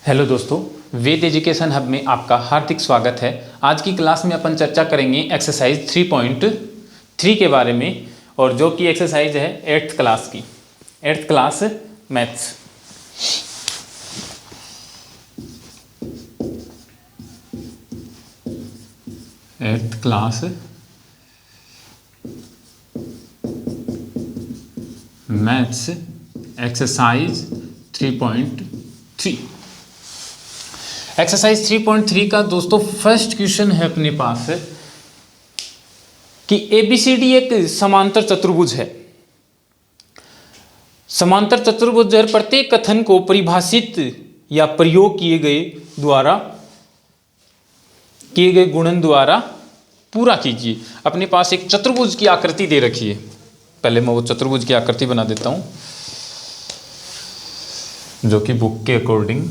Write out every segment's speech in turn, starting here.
Hello दोस्तों, वेद education hub में आपका हार्दिक स्वागत है। आज की क्लास में अपन चर्चा करेंगे एक्सरसाइज 3.3 के बारे में, और जो कि एक्सरसाइज है 8th क्लास की, 8th class maths. Eighth class maths exercise 3.3। Exercise 3.3 का दोस्तों फर्स्ट क्वेश्चन है अपने पास कि ABCD एक समांतर चतुर्भुज है। समांतर चतुर्भुज प्रत्येक कथन को परिभाषित या प्रयोग किए गए गुणन द्वारा पूरा कीजिए। अपने पास एक चतुर्भुज की आकृति दे रखी है। पहले मैं वो चतुर्भुज की आकृति बना देता हूं, जो कि बुक के अकॉर्डिंग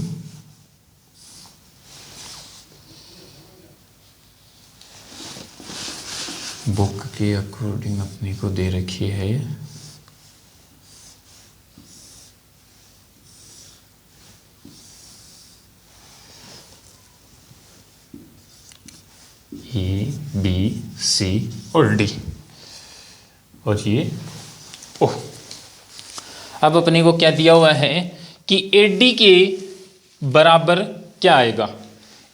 अपने को दे रखी है। A, B, C और D, और ये O। अब अपने को क्या दिया हुआ है कि AD के बराबर क्या आएगा।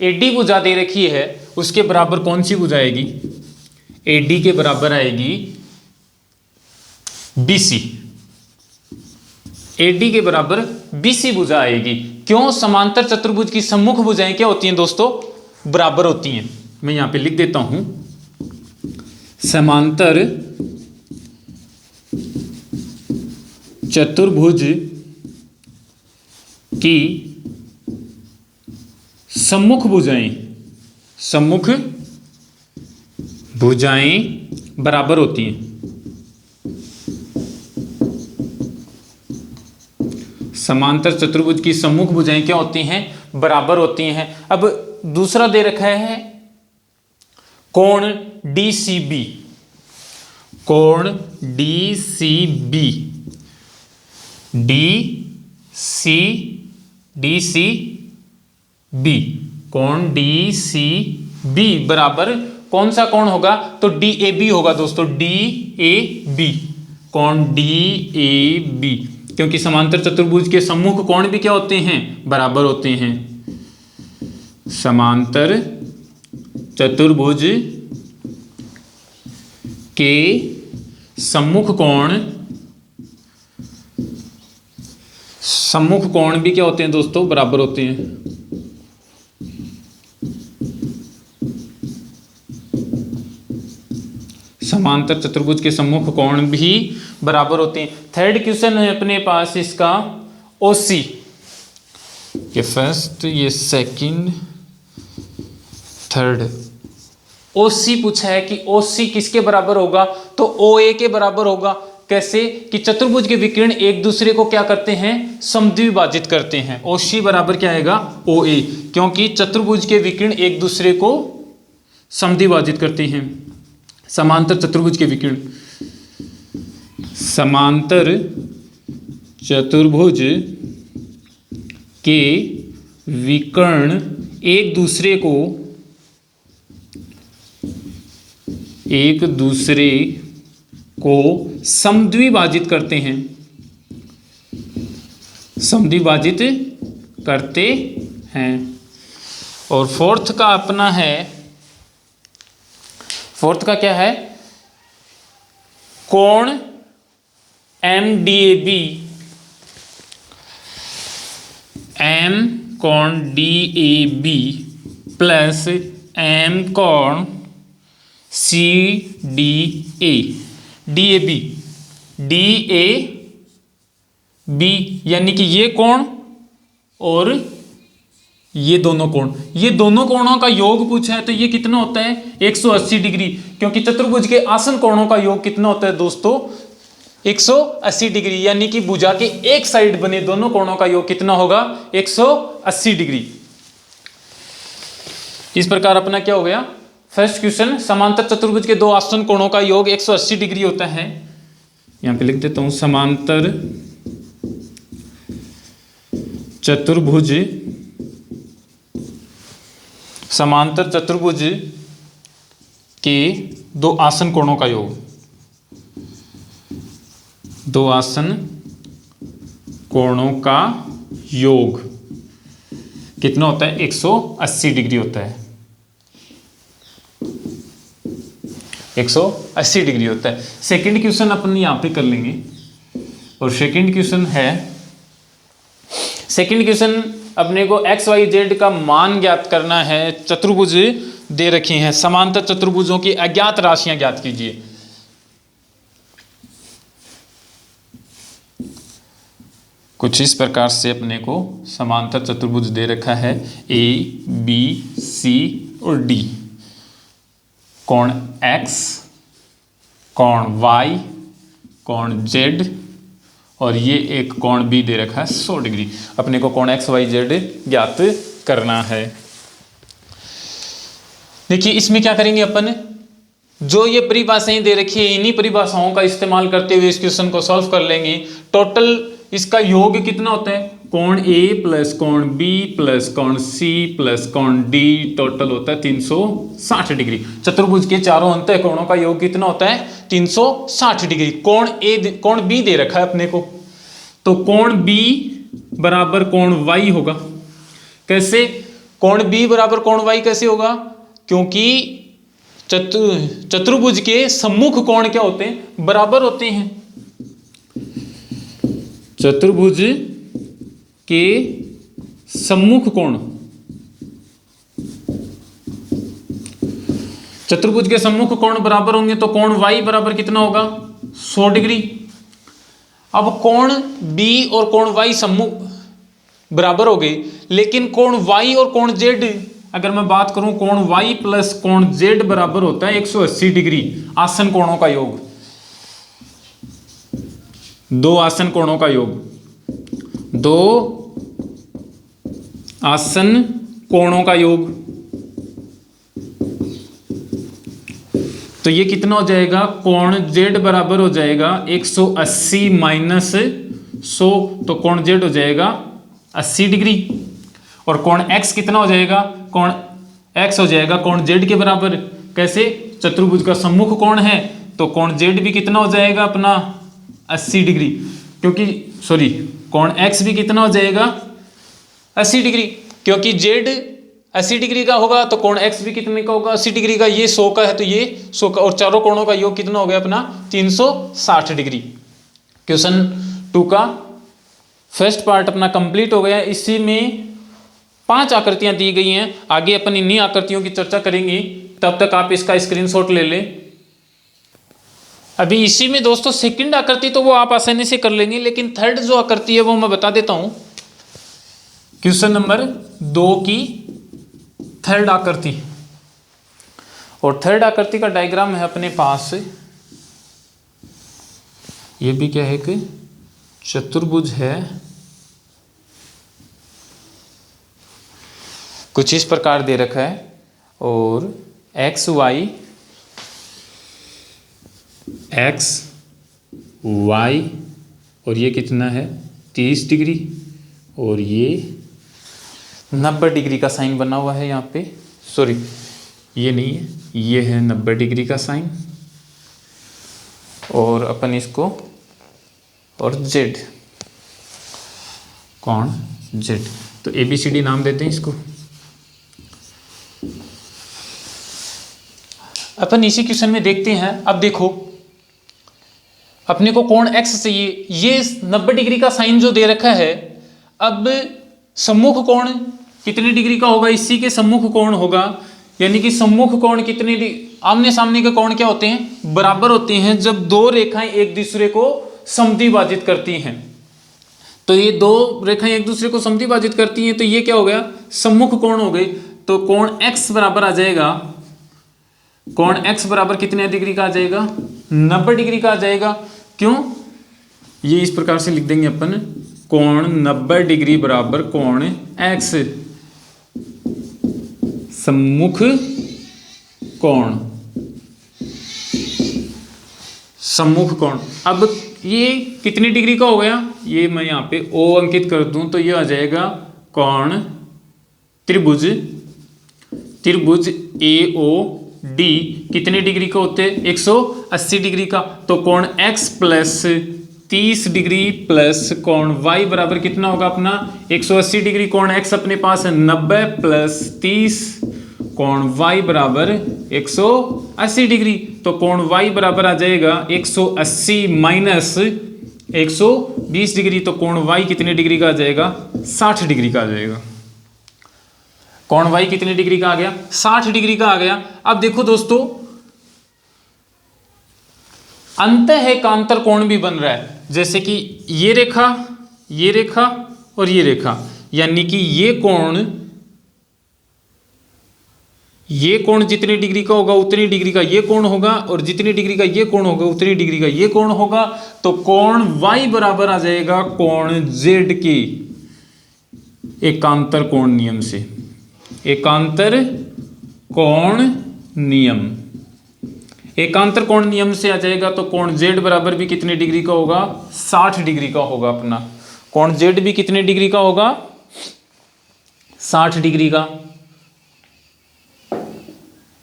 AD भुजा दे रखी है, उसके बराबर कौन सी भुजा आएगी। AD के बराबर आएगी BC। AD के बराबर BC भुजा आएगी। क्यों? समांतर चतुर्भुज की सम्मुख भुजाएं क्या होती हैं दोस्तों? बराबर होती हैं। मैं यहां पे लिख देता हूं, समांतर चतुर्भुज की सम्मुख भुजाएं बराबर होती हैं। समांतर चतुर्भुज की सम्मुख भुजाएं क्या होती हैं? बराबर होती हैं। अब दूसरा दे रखा है कोण DCB। कोण DCB, DCB, कोण DCB बराबर कौन सा कोण होगा? तो DAB होगा दोस्तों, DAB, कोण DAB। क्योंकि समांतर चतुर्भुज के सम्मुख कोण भी क्या होते हैं? बराबर होते हैं। समांतर चतुर्भुज के सम्मुख कोण भी क्या होते हैं दोस्तों? बराबर होते हैं। समांतर चतुर्भुज के सम्मुख कोण भी बराबर होते हैं। थर्ड क्वेश्चन है अपने पास इसका OC। ये फर्स्ट, ये सेकंड, थर्ड। OC पूछा है कि OC किसके बराबर होगा? तो OA के बराबर होगा। कैसे? कि चतुर्भुज के विकर्ण एक दूसरे को क्या करते हैं? समद्विभाजित करते हैं। OC बराबर क्या आएगा? OA, क्योंकि चतुर्भुज के विकर्ण एक दूसरे को समद्विभाजित करते हैं। समांतर चतुर्भुज के विकर्ण, समांतर चतुर्भुज के विकर्ण एक दूसरे को समद्विभाजित करते हैं, समद्विभाजित करते हैं। और फोर्थ का अपना है, फोर्थ का क्या है? कोण MDAB, M कोण DAB प्लस M कोण CDA, DAB, यानी कि ये कोण और ये दोनों कोणों का योग पूछा है। तो ये कितना होता है? 180 डिग्री। क्योंकि चतुर्भुज के आसन कोणों का योग कितना होता है दोस्तों? 180 डिग्री। यानी कि भुजा के एक साइड बने दोनों कोणों का योग कितना होगा? 180 डिग्री। इस प्रकार अपना क्या हो गया? फर्स्ट क्वेश्चन, समांतर चतुर्भुज के दो आसन कोणों का योग 180 डिग्री होता है। यहां पे लिख देता हूं, समांतर चतुर्भुज समांतर चतुर्भुज के दो आसन कोणों का योग, दो आसन कोणों का योग कितना होता है? 180 डिग्री होता है। 180 डिग्री होता है। सेकंड क्वेश्चन अपन यहां पे कर लेंगे, और सेकंड क्वेश्चन है, सेकंड क्वेश्चन अपने को एक्स वाई जेड का मान ज्ञात करना है। चतुर्भुज दे रखे हैं, समांतर चतुर्भुजों की अज्ञात राशियां ज्ञात कीजिए। कुछ इस प्रकार से अपने को समांतर चतुर्भुज दे रखा है, ए बी सी और डी, कोण x, कोण y, कोण z, और ये एक कोण b दे रखा है 100 डिग्री। अपने को कोण x y z ज्ञात करना है। देखिए इसमें क्या करेंगे अपन, जो ये परिभाषाएं दे रखी है इन्हीं परिभाषाओं का इस्तेमाल करते हुए इस क्वेश्चन को सॉल्व कर लेंगे। टोटल इसका योग कितना होता है? कोण A प्लस कोण B प्लस कोण C प्लस कोण D, टोटल होता है 360 डिग्री। चतुर्भुज के चारों अंतःकोणों का योग कितना होता है? 360 डिग्री। कोण B दे रखा है अपने को, तो कोण B बराबर कोण Y होगा। कैसे? कोण B बराबर कोण Y कैसे होगा? क्योंकि चतुर्भुज के सम्मुख कोण क्या होते हैं? बराबर होते हैं। चतुर्भुज के सम्मुख कोण, चतुर्भुज के सम्मुख कोण बराबर होंगे, तो कोण y बराबर कितना होगा? 100 डिग्री। अब कोण B और कोण y सम्मुख बराबर हो गए, लेकिन कोण y और कोण z, अगर मैं बात करूं कोण y प्लस कोण z बराबर होता है 180 डिग्री। आसन कोणों का योग, दो आसन कोणों का योग, दो आसन कोणों का योग, तो ये कितना हो जाएगा? कोण z बराबर हो जाएगा 180 माइनस 100, तो कोण z हो जाएगा 80 डिग्री। और कोण x कितना हो जाएगा? कोण x हो जाएगा कोण z के बराबर। कैसे? चतुर्भुज का सम्मुख कोण है, तो कोण z भी कितना हो जाएगा अपना? 80 डिग्री। क्योंकि सॉरी, कोण x भी कितना हो जाएगा? 80 डिग्री। क्योंकि z 80 डिग्री का होगा तो कोण x भी कितने का होगा? 80 डिग्री का। ये 100 का है तो ये 100 का, और चारों कोणों का योग कितना हो गया अपना? 360 डिग्री। क्वेश्चन 2 का फर्स्ट पार्ट अपना कंप्लीट हो गया। इसी में 5 आकृतियां दी गई हैं। आगे अपन इन्हीं आकृतियों की चर्चा करेंगे, तब तक आप इसका स्क्रीनशॉट ले लें। अभी इसी में दोस्तों सेकंड आकृति तो वो आप आसानी से कर लेंगे, लेकिन थर्ड जो आकृति है वो मैं बता देता हूं। क्वेश्चन नंबर 2 की थर्ड आकृति, और थर्ड आकृति का डायग्राम है अपने पास। ये भी क्या है कि चतुर्भुज है, कुछ इस प्रकार दे रखा है, और एक्स वाई और ये कितना है? 30 डिग्री, और ये 90 डिग्री का साइन बना हुआ है यहाँ पे। सॉरी, ये नहीं है, ये है 90 डिग्री का साइन। और अपन इसको, और z, कोण z, तो ABCD नाम देते हैं इसको। अपन इसी क्वेश्चन में देखते हैं। अब देखो, अपने को कोण x चाहिए, ये 90 डिग्री का साइन जो दे रखा है। अब सम्मुख कोण कितने डिग्री का होगा? इसी के सम्मुख कोण होगा, यानी कि सम्मुख कोण कितने, आमने सामने के कोण क्या होते हैं? बराबर होते हैं। जब दो रेखाएं एक दूसरे को समद्विभाजित करती हैं, तो ये दो रेखाएं एक दूसरे को समद्विभाजित करती हैं, तो ये क्या हो गया? सम्मुख कोण हो गए। तो कोण x बराबर आ जाएगा, कोण x बराबर कितने डिग्री का आ जाएगा? 90 डिग्री का आ जाएगा। क्यों? ये इस प्रकार से लिख देंगे अपन, कोण 90 डिग्री बराबर कोण x, सम्मुख कोण, सम्मुख कोण। अब ये कितनी डिग्री का हो गया? ये मैं यहाँ पे O अंकित कर दूं तो ये आ जाएगा कोण त्रिभुज त्रिभुज AOD कितने डिग्री का होते हैं? 180 डिग्री का। तो कोण x प्लस 30 डिग्री प्लस कोण y बराबर कितना होगा अपना? 180 डिग्री। कोण x अपने पास है 90 प्लस 30, कोण y बराबर 180 डिग्री। तो कोण y बराबर आ जाएगा 180 माइनस 120 डिग्री। तो कोण y कितने डिग्री का आ जाएगा? 60 डिग्री का आ जाएगा। कोण y कितने डिग्री का आ गया? 60 डिग्री का आ गया। अब देखो दोस्तों, अंतःएकांतर कोण भी बन रहा है, जैसे कि ये रेखा और ये रेखा, यानी कि ये कोण जितनी डिग्री का होगा उतनी डिग्री का ये कोण होगा, और जितनी डिग्री का ये कोण होगा उतनी डिग्री का ये कोण होगा। तो कोण y बराबर आ जाएगा कोण z के एकांतर कोण नियम से। एकांतर कोण नियम, एकांतर कोण नियम से आ जाएगा। तो कोण z बराबर भी कितने डिग्री का होगा? 60 डिग्री का होगा अपना। कोण z भी कितने डिग्री का होगा? 60 डिग्री का।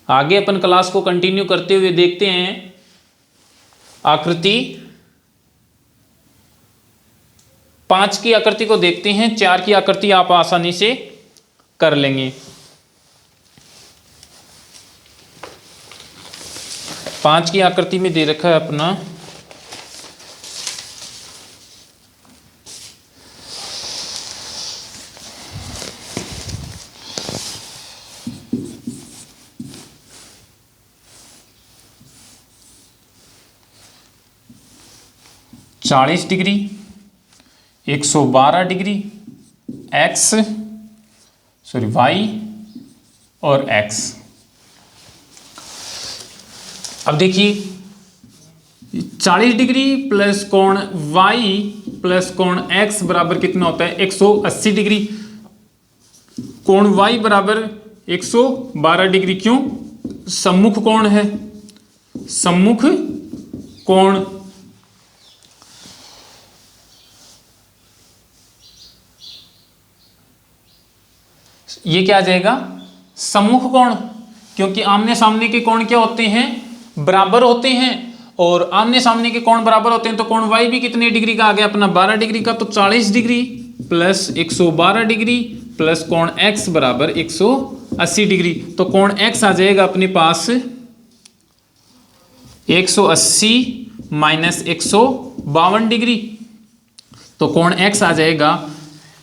आगे अपन क्लास को कंटिन्यू करते हुए देखते हैं आकृति 5 की आकृति को देखते हैं। 4 की आकृति आप आसानी से कर लेंगे। 5 की आकृति में दे रखा है अपना चालीस डिग्री, 112 डिग्री, y और x। अब देखिए 40 डिग्री प्लस कोण y प्लस कोण x बराबर कितना होता है? 180 डिग्री। कोण y बराबर 112 डिग्री। क्यों? सम्मुख कोण है, सम्मुख कोण। ये क्या आ जाएगा? सम्मुख कोण, क्योंकि आमने सामने के कोण क्या होते हैं? बराबर होते हैं। और आमने सामने के कोण बराबर होते हैं तो कोण y भी कितने डिग्री का आ गया अपना? 12 डिग्री का। तो 40 डिग्री प्लस 112 डिग्री प्लस कोण x बराबर 180 डिग्री। तो कोण x आ जाएगा अपने पास 180 माइनस 152 डिग्री। तो कोण x आ जाएगा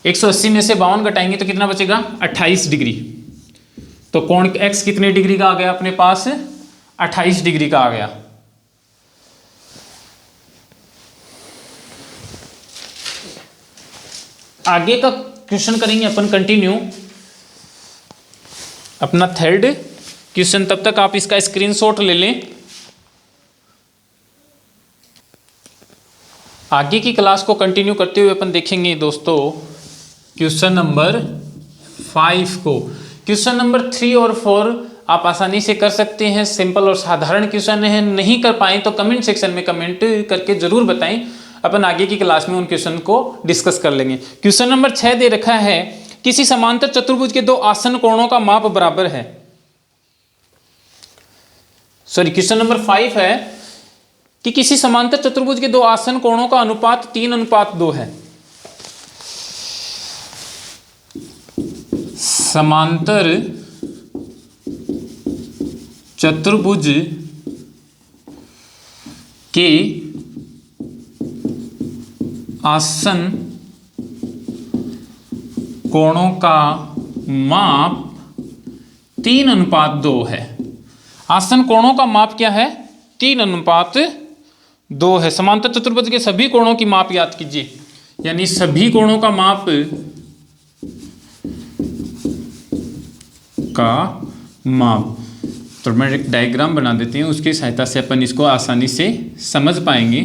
180 में से 52 घटाएंगे तो कितना बचेगा? 28 डिग्री। तो कोण x कितने डिग्री का आ गया अपने पास? 28 डिग्री का आ गया। आगे का क्वेश्चन करेंगे अपन कंटिन्यू, अपना थर्ड क्वेश्चन। तब तक आप इसका स्क्रीनशॉट ले लें। आगे की क्लास को कंटिन्यू करते हुए अपन देखेंगे दोस्तों क्वेश्चन नंबर 5 को। क्वेश्चन नंबर 3 और 4 आप आसानी से कर सकते हैं, सिंपल और साधारण क्वेश्चन है। नहीं कर पाए तो कमेंट सेक्शन में कमेंट करके जरूर बताएं, अपन आगे की क्लास में उन क्वेश्चन को डिस्कस कर लेंगे। क्वेश्चन नंबर 6 दे रखा है, किसी समांतर चतुर्भुज के दो आसन कोणों का माप बराबर है। सॉरी, क्वेश्चन नंबर 5 है कि किसी समांतर चतुर्भुज के दो आसन कोणों का अनुपात 3:2 है। समांतर चतुर्भुज के आसन कोणों का माप 3:2 है। आसन कोणों का माप क्या है? 3:2 है। समांतर चतुर्भुज के सभी कोणों की माप याद कीजिए, यानी सभी कोणों का माप तो मैं एक डायग्राम बना देती हूँ, उसकी सहायता से अपन इसको आसानी से समझ पाएंगे।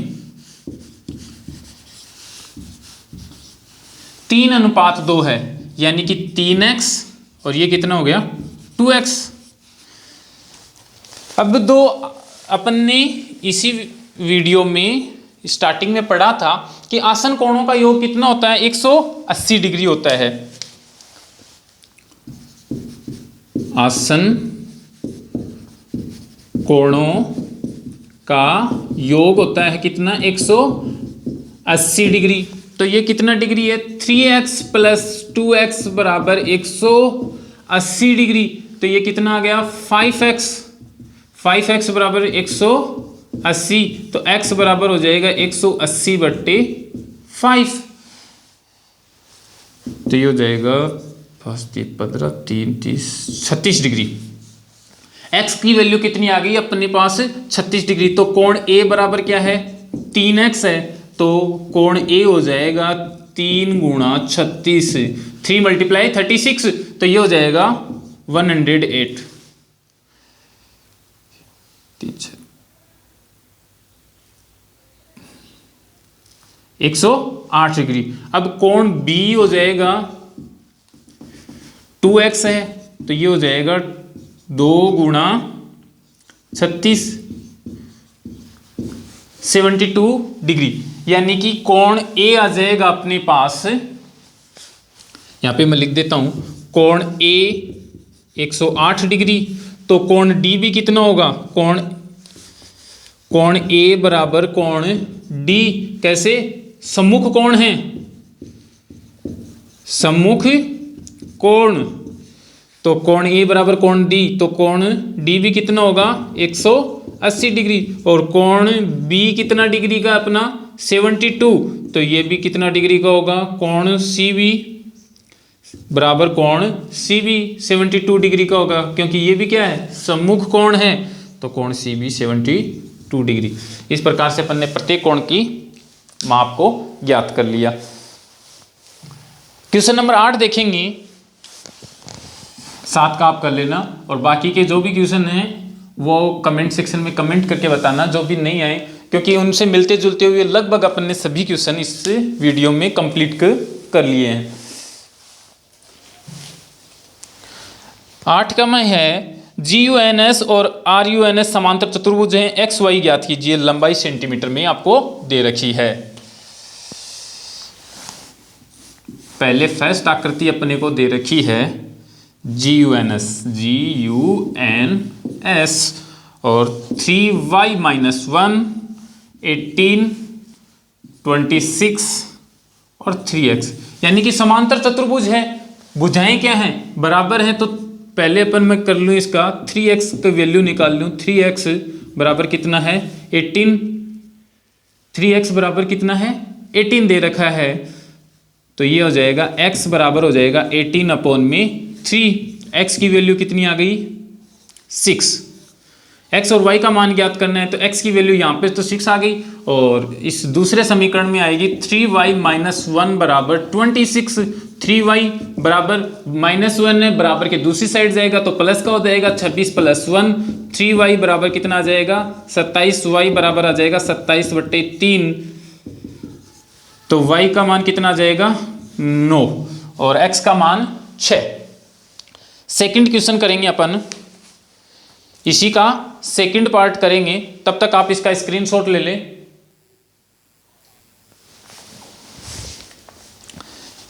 3:2 है, यानी कि 3x और ये कितना हो गया? 2x। अब दो अपन ने इसी वीडियो में स्टार्टिंग में पढ़ा था कि आसन कोणों का योग कितना होता है? 180 डिग्री होता है। आसन कोणों का योग होता है कितना, 180 डिग्री। तो ये कितना डिग्री है, 3x प्लस 2x बराबर 180 डिग्री। तो ये कितना आ गया, 5x बराबर 180। तो x बराबर हो जाएगा 180/5। तो ये हो जाएगा 5 3 15 3 30 36 डिग्री। x की वैल्यू कितनी आ गई अपने पास, 36 डिग्री। तो कोण A बराबर क्या है, 3x है। तो कोण A हो जाएगा 3 गुणा 36, 3 × 36। तो ये हो जाएगा 108। 108 डिग्री। अब कोण B हो जाएगा 2x है। तो ये हो जाएगा 2 गुणा 36, 72 डिग्री। यानी कि कोण A आ जाएगा अपने पास, यहां पे मैं लिख देता हूं, कोण A 108 डिग्री। तो कोण D भी कितना होगा, कोण A बराबर कोण D। कैसे, सम्मुख कोण है, सम्मुख कोण। तो कोण A बराबर कोण D। तो कोण D भी कितना होगा, 180 डिग्री। और कोण B कितना डिग्री का अपना, 72। तो ये भी कितना डिग्री का होगा, कोण CB बराबर कोण CB 72 डिग्री का होगा, क्योंकि ये भी क्या है, सम्मुख कोण है। तो कोण CB 72 डिग्री। इस प्रकार से अपन ने प्रत्येक कोण की माप को ज्ञात कर लिया। क्वेश्चन नंबर 8 देखेंगे, 7 का आप कर लेना, और बाकी के जो भी क्वेश्चन हैं वो कमेंट सेक्शन में कमेंट करके बताना, जो भी नहीं आए, क्योंकि उनसे मिलते जुलते हुए लगभग अपन ने सभी क्वेश्चन इस वीडियो में कंप्लीट कर लिए हैं। 8 का में है, GUNS और RUNS समांतर चतुर्भुज हैं, XY ज्ञात कीजिए। लंबाई सेंटीमीटर में आपको दे रखी है। पहले फर्स्ट आकृति अपने को दे रखी है GUNS और 3y - 1 18 26 और 3x, यानी कि समांतर चतुर्भुज है। भुजाएं क्या हैं, बराबर हैं। तो पहले अपन मैं कर लूँ इसका 3x का वैल्यू निकाल लूँ। 3x बराबर कितना है, 18। 3x बराबर कितना है, 18 दे रखा है। तो ये हो जाएगा x बराबर हो जाएगा 18/3। x की वैल्यू कितनी आ गई, 6। x और y का मान ज्ञात करना है, तो x की वैल्यू यहाँ पे तो 6 आ गई, और इस दूसरे समीकरण में आएगी 3y - 1 बराबर 26। 3y बराबर -1 है, बराबर के दूसरी साइड जाएगा तो प्लस का हो जाएगा 26 + 1। 3y बराबर कितना आ जाएगा, 27। y बराबर आ जाएगा 27/3। तो y का मान कितना आ जाएगा, 9, और x का मान 6। सेकंड क्वेश्चन करेंगे अपन, इसी का सेकंड पार्ट करेंगे। तब तक आप इसका स्क्रीनशॉट ले लें।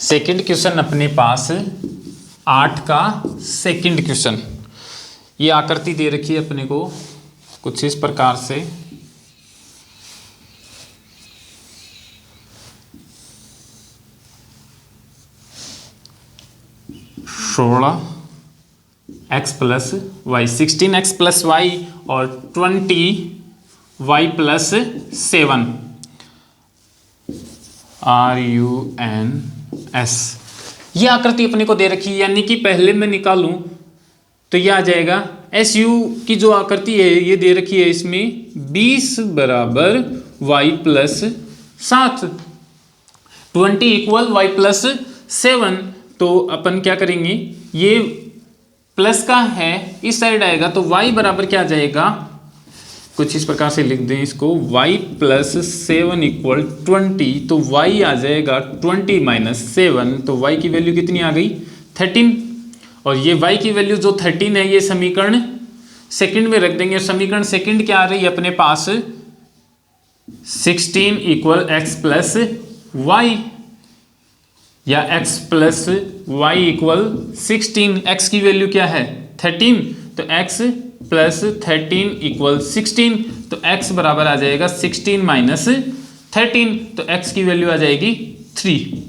सेकंड क्वेश्चन अपने पास 8 का सेकंड क्वेश्चन, ये आकृति दे रखी है अपने को कुछ इस प्रकार से। x + y 16x + y और 20y + 7 RUNS, ये आकृति अपने को दे रखी है। यानी कि पहले मैं निकालूं तो ये आ जाएगा, SU की जो आकृति है ये दे रखी है, इसमें 20 बराबर y + 7, 20 = y + 7। तो अपन क्या करेंगे, ये प्लस का है, इस साइड आएगा तो y बराबर क्या आ जाएगा, कुछ इस प्रकार से लिख दें इसको, y + 7 = 20। तो y आ जाएगा 20 - 7। तो y की वैल्यू कितनी आ गई, 13। और ये y की वैल्यू जो 13 है, ये समीकरण सेकंड में रख देंगे। समीकरण सेकंड क्या आ रही है अपने पास, 16 = x + y, या x + y = 16। x की वैल्यू क्या है, 13, तो x प्लस 13 इक्वल 16, तो x बराबर आ जाएगा 16 माइनस 13, तो x की वैल्यू आ जाएगी 3।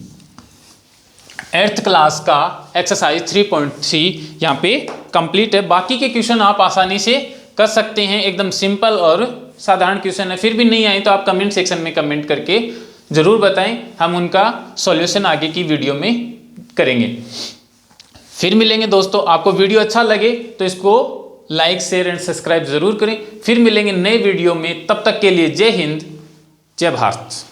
8th क्लास का एक्सरसाइज 3.3 यहाँ पे कंप्लीट है। बाकी के क्वेश्चन आप आसानी से कर सकते हैं, एकदम सिंपल और साधारण क्वेश्चन है। फिर भी नहीं आए तो आप कमेंट सेक्शन में कमेंट करके ज़रूर बताएं, हम उनका सॉल्यूशन आगे की वीडियो में करेंगे। फिर मिलेंगे दोस्तों, आपको वीडियो अच्छा लगे तो इसको लाइक शेयर एंड सब्सक्राइब ज़रूर करें। फिर मिलेंगे नए वीडियो में, तब तक के लिए जय हिंद जय भारत।